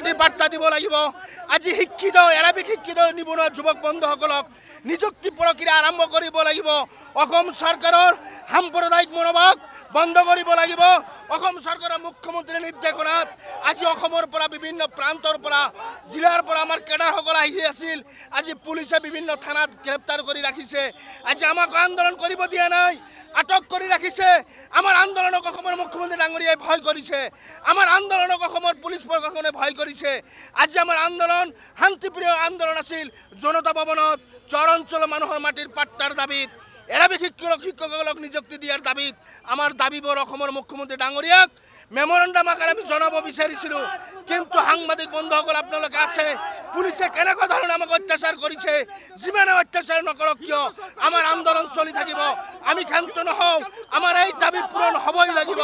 মাটিৰ বাৰ্তা দিব লাগিব আজি শিক্ষিত এৰাবিক শিক্ষিত নিবনুৱা যুৱক বন্ধুসকলক নিযুক্তি প্ৰক্ৰিয়া আৰম্ভ কৰিব লাগিব অসম চৰকাৰৰ সাম্প্ৰদায়িক মনোভাৱ বন্ধ কৰিব লাগিব অসম চৰকাৰৰ মুখ্যমন্ত্ৰীৰ নিৰ্দেশনাত আজি অসমৰ পৰা বিভিন্ন প্ৰান্তৰ পৰা জিলাৰ পৰা আমাৰ কেডাৰসকল আহি আছিল আজি পুলিচে বিভিন্ন থানাত গ্ৰেপ্তাৰ কৰি ৰাখিছে আজি আমাক আন্দোলন কৰিব দিয়া নাই আটক কৰি ৰাখিছে আমাৰ আন্দোলনক অসমৰ মুখ্যমন্ত্ৰী ডাঙৰীয়াই ভয় কৰিছে আমাৰ আন্দোলনক অসমৰ পুলিচ প্ৰশাসনে ভয় কৰিছে আজি আমাৰ আন্দোলন শান্তিপ্ৰিয় আন্দোলন আছিল জনতা ভৱনত চৰ অঞ্চলৰ মানুহৰ মাটিৰ পাট্টাৰ দাবীত এৰাবিক শিক্ষকসকলক নিযুক্তি দিয়াৰ দাবীত আমাৰ দাবীবোৰ অসমৰ মুখ্যমন্ত্ৰী ডাঙৰীয়াক মেমৰেণ্ডাম আকাৰে আমি জনাব বিচাৰিছিলোঁ কিন্তু সাংবাদিক বন্ধুসকল আপোনালোকে আছে পুলিচে কেনেকুৱা ধৰণে আমাক অত্যাচাৰ কৰিছে যিমানে অত্যাচাৰ নকৰক কিয় আমাৰ আন্দোলন চলি থাকিব আমি ক্ষান্ত নহওঁ আমাৰ এই দাবী পূৰণ হ'বই লাগিব